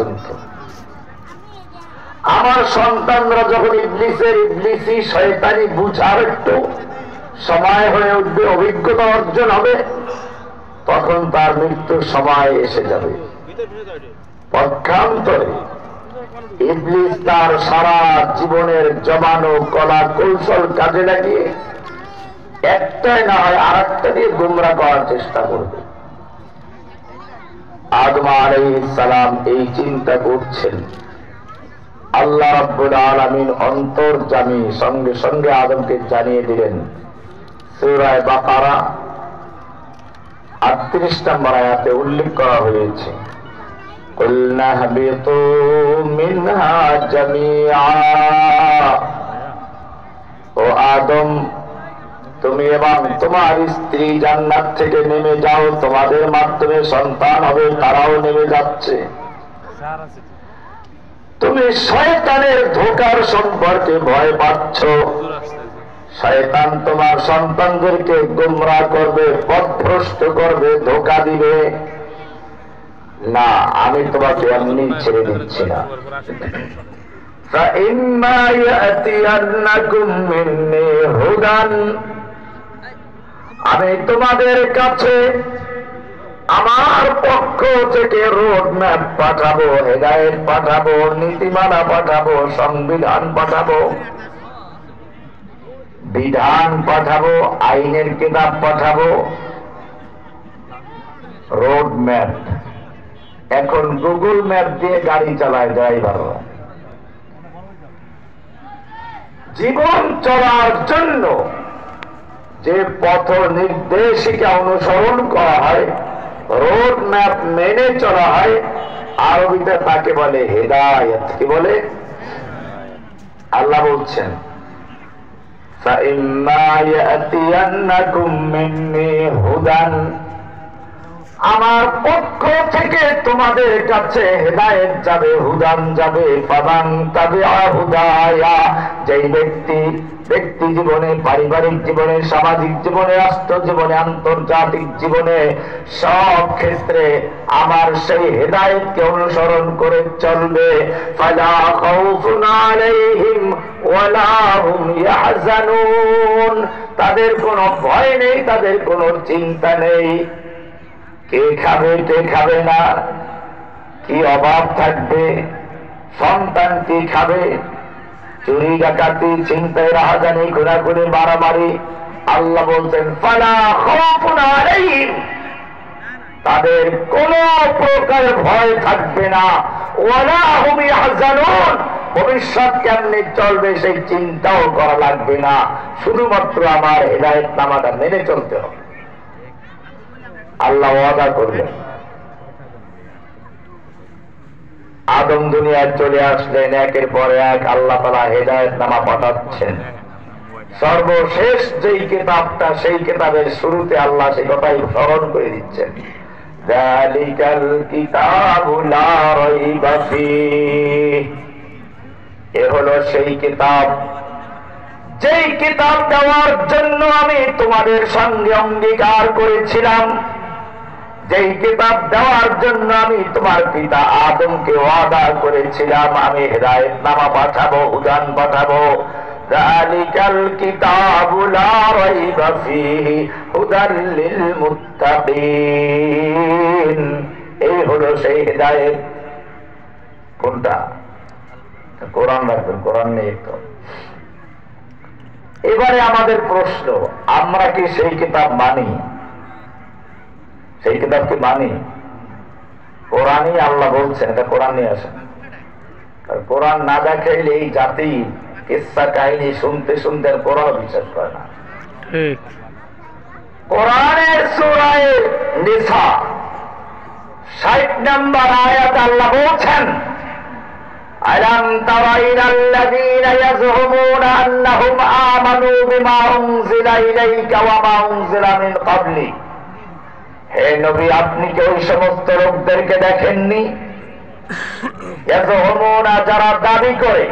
পর্যন্ত। আমার সন্তানরা যখন ইবলিসি শয়তানি বুঝার একটু সময় হয়ে উঠবে, অভিজ্ঞতা অর্জন হবে, তখন তার মৃত্যুর সময় এসে যাবে। পক্ষান্তরে ইবলিস তার সারা জীবনের জমানো কলা কৌশল কাজে লাগিয়ে একটাই না হয় আর একটা দিয়ে গুমরা করার চেষ্টা করবে। আদম আলাইহিস সালাম এই চিন্তা করছেন। আল্লাহ রাব্বুল আলামিন অন্তর্যামী সঙ্গে সঙ্গে আদমকে জানিয়ে দিলেন। সূরা বাকারা 38 নম্বর আয়াতে উল্লেখ করা হয়েছে, কুলনা হাবিতু মিনহা জামিআ, ও আদম তুমি এবং তোমার স্ত্রী জান্নাত থেকে নেমে যাও, তোমাদের মাধ্যমে সন্তান হবে, তারাও নেমে যাচ্ছে। তুমি শয়তানের ধোঁকার সম্পর্কে ভয় পাচ্ছ, শয়তান তোমার সন্তানদেরকে গোমরাহ করবে, পথভ্রষ্ট করবে, ধোঁকা দিবে। না, আমি তোমাকে এমনি ছেড়ে দিচ্ছি না। فَإِمَّا يَأْتِيَنَّكُم مِّنِّي هُدًى, আমি তোমাদের কাছে আমার পক্ষ থেকে রোড ম্যাপ পাঠাবো, হেদায়েত পাঠাবো, নীতিমালা পাঠাবো, সংবিধান পাঠাবো, বিধান পাঠাবো, আইনের কিতাব পাঠাবো, রোড ম্যাপ। এখন গুগল ম্যাপ দিয়ে গাড়ি চালায় ড্রাইভাররা। জীবন চলার জন্য যে পথ নির্দেশিকা অনুসরণ করা হয়, রোড ম্যাপ মেনে চলা হয়, আরবিতে তাকে বলে হেদায়েত। কি বলে? আল্লাহ বলছেন, فَإِمَّا يَأْتِيَنَّكُم مِّنِّي هُدًى, আমার পক্ষ থেকে তোমাদের কাছে হেদায়েত যাবে, হুদান যাবে। ফামান তাবিআ হুদায়া, যেই ব্যক্তি জীবনে, পারিবারিক জীবনে, সামাজিক জীবনে, রাষ্ট্র জীবনে, আন্তর্জাতিক জীবনে, সব ক্ষেত্রে আমার সেই হেদায়েতকে অনুসরণ করে চলবে, ফালা খাউফুন আলাইহিম ওয়ালা হুম ইয়াহজানুন, তাদের কোনো ভয় নেই, তাদের কোনো চিন্তা নেই। কে খাবে কে খাবে না, কি অভাব থাকবে, সন্তান কি খাবে, চুরি ডাকাতি, ছিনতাই, রাহাজানি, ঘোরাঘুরি, মারামারি। আল্লাহ বলছেন ফালা খাউফুন আলাইহিম, তাদের কোন প্রকার ভয় থাকবে না, ওয়ালা হুম ইয়াহজানুন, ভবিষ্যৎ কেমনে চলবে সেই চিন্তাও করা লাগবে না, শুধুমাত্র আমার হেদায়েতনামাটা মেনে চলতে হবে। আল্লাহ ওয়াদা করলেন। আদম দুনিয়ায় চলে আসলেন, একের পর এক আল্লাহ তাআলা হেদায়েতনামা পাঠাচ্ছেন। সর্বশেষ যেই কিতাবটা, সেই কিতাবের শুরুতে আল্লাহ সেই কথাই স্মরণ করে দিচ্ছেন, যালিকাল কিতাবু লা রাইবা ফীহ, এ হলো সেই কিতাব, যেই কিতাব দেওয়ার জন্য আমি তোমাদের সঙ্গে অঙ্গীকার করেছিলাম, যেই কিতাব দেওয়ার জন্য আমি তোমার পিতা আদমকে ওয়াদা করেছিলাম, আমি হেদায়েতনামা পাঠাবো, হুদান পাঠাবো। যালিকাল কিতাবু লা রাইবা ফীহি হুদাল লিল মুত্তাকিন, এই হলো সেই হেদায়েত। কোনটা? কোরআন রাখবেন, কোরআন নেই তো। এবারে আমাদের প্রশ্ন, আমরা কি সেই কিতাব মানি? সেই কিতাব কি মানি? কোরআনই আল্লাহ বলছেন, এটা কোরআন নিয়ে আসেন। কোরআন না দেখাইলে এই জাতি কিসসা কাহিনী শুনতে শুনতে কোরআন বিশ্বাস করে না। কোরআনের সূরা নিসা 60 নম্বর আয়াত আল্লাহ বলছেন, আলাম তারা ইলাল্লাযীনা ইয়াযুমুনা আন্নাহুম আমানু বিমা উনজিলা ইলাইকা ওয়া মা উনজিলা মিন ক্বাবলি, হে নবী আপনি কি ওই সমস্ত লোকদেরকে দেখেননি, ইয়াযুমুনা, যারা দাবি করে,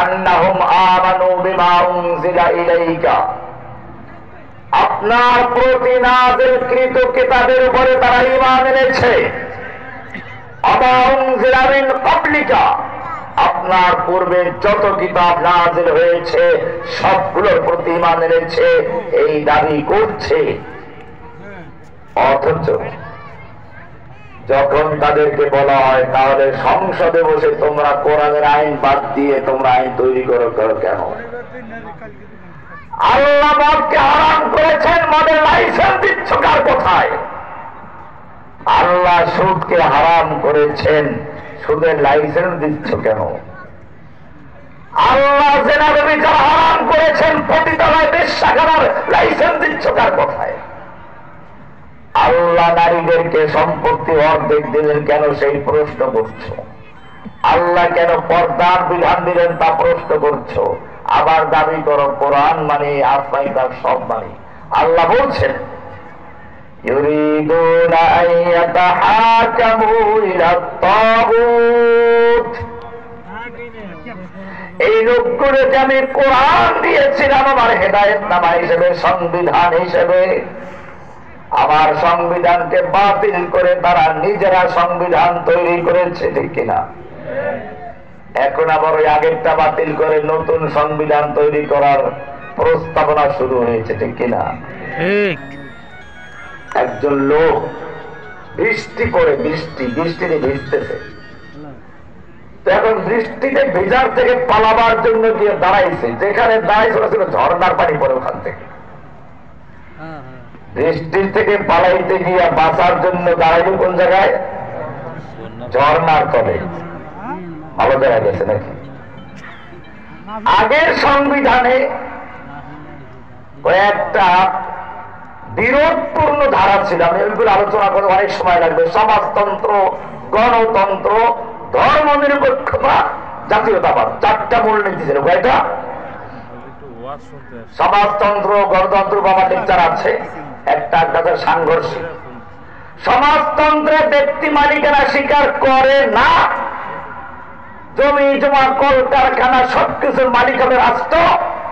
আন্নাহুম আমানু বিমা উনজিলা ইলাইকা, আপনার প্রতি নাযিলকৃত কিতাবের উপরে তারা ঈমান এনেছে, ওয়ামা উনজিলা মিন ক্বাবলিকা, আপনার পূর্বে যত কিতাব নাযিল হয়েছে সবগুলোর প্রতি ঈমান এনেছে, এই দাবি করছে। অথচ যখন তাদেরকে বলা হয় তাহলে সংসদে বসে তোমরা কোরআনের আইন বাদ দিয়ে তোমরা আইন তৈরি করো কেন? আল্লাহ মদকে হারাম করেছেন, মদের লাইসেন্স দিচ্ছ কার কোথায়? আল্লাহ সুদকে হারাম করেছেন, সুদের লাইসেন্স দিচ্ছ কেন? আল্লাহ জেনা ব্যভিচার হারাম করেছেন, পতিতালয় বেশ্যাখানার লাইসেন্স দিচ্ছ কার কোথায়? আল্লাহ নারীদেরকে সম্পত্তি অর্ধেক দিলেন কেন, সেই প্রশ্ন করছো। আল্লাহ কেন পর্দার বিধান দিলেন তা প্রশ্ন করছো। আবার দাবি করো কোরআন মানে আসমানি তার সব মানে। আল্লাহ বলছেন ইউরিদুনা আন ইয়াতাহাকামু ইলা তাগুত, এই লোকগুলোকে আমি কোরআন দিয়েছিলাম আমার হেদায়েতনামা হিসেবে, সংবিধান হিসেবে। আমার সংবিধানকে বাতিল করে তারা নিজেরা সংবিধান তৈরি করেছে, ঠিক কিনা? এখন আবার ওই আগেরটা বাতিল করে নতুন সংবিধান তৈরি করার প্রস্তাবনা শুরু হয়েছে, ঠিক কিনা? একজন লোক বৃষ্টি পড়ে, বৃষ্টিতে ভিজতেছে, তো এখন বৃষ্টিতে ভেজার থেকে পালাবার জন্য গিয়ে দাঁড়াইছে, যেখানে দাঁড়াইছে ছিল ঝর্ণার পানি পড়ে ওখান থেকে। বৃষ্টির থেকে পালাইতে গিয়ে বাঁচার জন্য দাঁড়াইল কোন জায়গায়? ঝর্ণার তলে। ভালো দেখা গেছে নাকি? আগের সংবিধানে কয়েকটা বিরোধপূর্ণ ধারা ছিল, আমি ওইগুলো আলোচনা করে অনেক সময় লাগবে। সমাজতন্ত্র, গণতন্ত্র, ধর্ম নিরপেক্ষতা, জাতীয়তাবাদ, চারটা মূলনীতি ছিল। কয়টা? সমাজতন্ত্র, গণতন্ত্র, বাবা লেকচার আছে, একটা সাংঘর্ষিক। সমাজতন্ত্রে ব্যক্তি মালিকানা স্বীকার করে না, জমি জমা কলকারখানা সবকিছুর মালিক হবে রাষ্ট্র,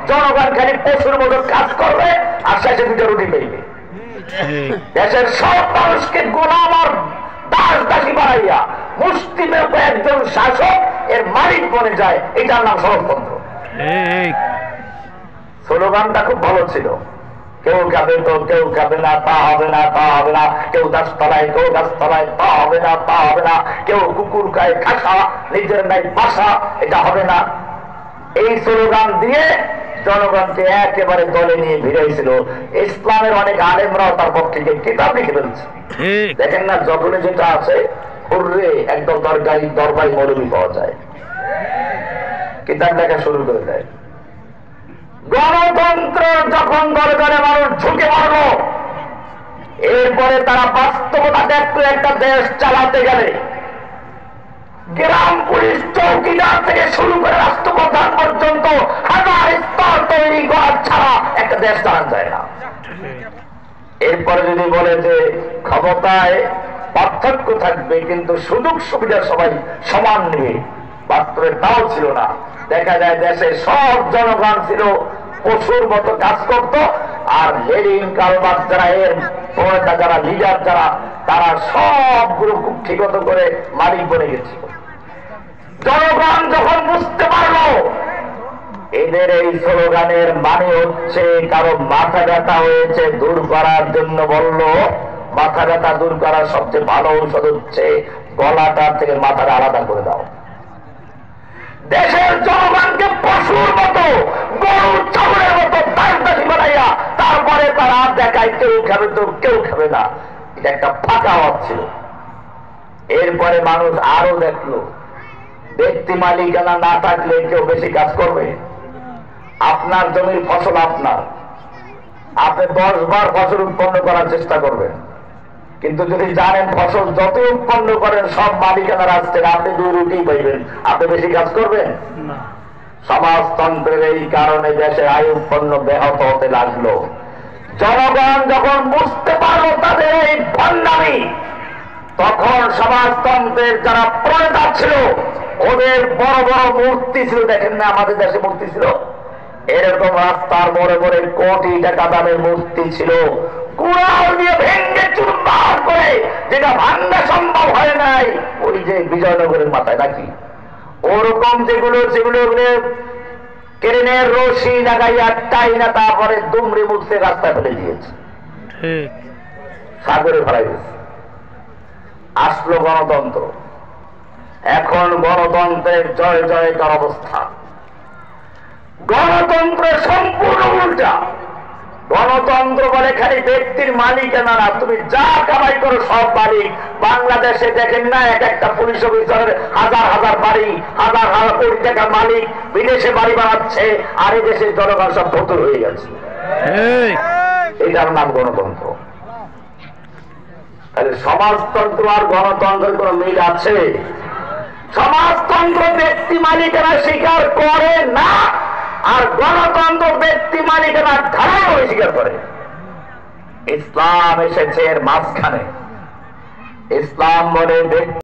জনগণ খালি পশুর মতো কাজ করবে আর শেষে দুটো রুটি পেয়ে। দেশের সব মানুষকে গোলাম আর দাস দাসী বানাইয়া মুষ্টিমেয় একজন শাসক এর মালিক বনে যায়, এটার নাম সমাজতন্ত্র। স্লোগানটা খুব ভালো ছিল, কেউ খাবে তো কেউ খাবে না, তা হবে না, তা হবে না, কেউ গাছতলায় কেউ গাছতলায়, তা হবে না, তা হবে না, কেউ কুকুর খায় খাসা, নিজের নাই বাসা, এটা হবে না। এই স্লোগান দিয়ে জনগণকে একেবারে দলে নিয়ে ভিড়াইছিল। ইসলামের অনেক আলেমরাও তার পক্ষে কিতাব লিখে ফেলছে। দেখেন না, যখনই যেটা আছে হুররে একদম দরবারি মৌলবি পাওয়া যায়, কিতাব লেখা শুরু করে দেয়। গণতন্ত্র যখন দলে দলে মানুষ ঝুঁকে মারল, এরপরে তারা বাস্তবতা দেখতো একটা দেশ চালাতে গেলে গ্রাম পুলিশ চৌকিদার থেকে শুরু করে রাষ্ট্রপ্রধান পর্যন্ত হাজার স্তর তৈরি করার ছাড়া একটা দেশ চালানো যায় না। এরপরে যদি বলে যে ক্ষমতায় পার্থক্য থাকবে কিন্তু সুযোগ সুবিধা সবাই সমান নেবে, বাস্তবে তাও ছিল না। দেখা যায় দেশের সব জনগণ ছিল পশুর মতো কাজ করত, আর লেনিন কালমার্ক্স যারা এর প্রণেতা যারা লিডার যারা, তারা সবগুলো কুক্ষিগত করে মালিক বনে গেছিল। জনগণ যখন বুঝতে পারলো এদের এই স্লোগানের মানে হচ্ছে কারো মাথা ব্যথা হয়েছে দূর করার জন্য, বলল মাথা ব্যথা দূর করার সবচেয়ে ভালো ঔষধ হচ্ছে গলাটা থেকে মাথাটা আলাদা করে দাও। দেশের জনগণকে পশুর মতো, গরু ছাগলের মতো দাসদাসী বানাইয়া তারপরে তারা দেখায় কেউ খাবে তো কেউ খাবে না, এটা একটা ফাঁকা আওয়াজ ছিল। এরপরে মানুষ আরো দেখলো ব্যক্তি মালিকানা না থাকলে কেউ বেশি কাজ করবে। আপনার জমির ফসল আপনার, আপনি 10 বার ফসল উৎপন্ন করার চেষ্টা করবেন, কিন্তু যদি জানেন ফসল যত উৎপন্ন করেন সব মালিকানা রাখছেন, আপনি 2 রুটি পাইবেন, আপনি বেশি কাজ করবেন না। সমাজতন্ত্রের এই কারণে দেশে আয় উৎপন্ন ব্যাহত হতে লাগলো। জনগণ যখন বুঝতে পারলো তাদের এই ভণ্ডামি, তখন সমাজতন্ত্রের যারা প্রণেতা ছিল ওদের বড় বড় মূর্তি ছিল। দেখেন না আমাদের দেশে মূর্তি ছিল, এরকম রাস্তার মোড়ে মোড়ে কোটি টাকা দামের মূর্তি ছিল, কুড়াল দিয়ে ভেঙ্গে চুরমার করে, যেটা ভাঙ্গা সম্ভব হয় নাই ওই যে বিজয়নগরের মাথায় নাকি ওরকম যেগুলো ট্রেনের রশি লাগাইয়া টাইনা তারপরে দুমড়ে মুখছে রাস্তায় ফেলে দিয়েছে, সাগরে ফেলাই দিয়েছে। আসলো গণতন্ত্র, এখন গণতন্ত্রের জয় জয়কার অবস্থা। গণতন্ত্রের সম্পূর্ণ উল্টা। গণতন্ত্র বলে খালি ব্যক্তির মালিকানা না, তুমি যা কামাই করো সব মালিক। বাংলাদেশে দেখেন না এক একটা পুলিশ অফিসারের হাজার হাজার বাড়ি, হাজার হাজার কোটি টাকার মালিক, বিদেশে বাড়ি বানাচ্ছে, আর এই দেশের জনগণ সব ফতুর হয়ে গেছে। এটার নাম গণতন্ত্র। তাহলে সমাজতন্ত্র আর গণতন্ত্রের কোন মিল আছে? সমাজতন্ত্র ব্যক্তি মালিকানা স্বীকার করে না, আর গণতন্ত্র ব্যক্তি মালিকানা ধারা করে স্বীকার করে। ইসলাম এসেছে এর মাঝখানে। ইসলাম বলে ব্যক্তি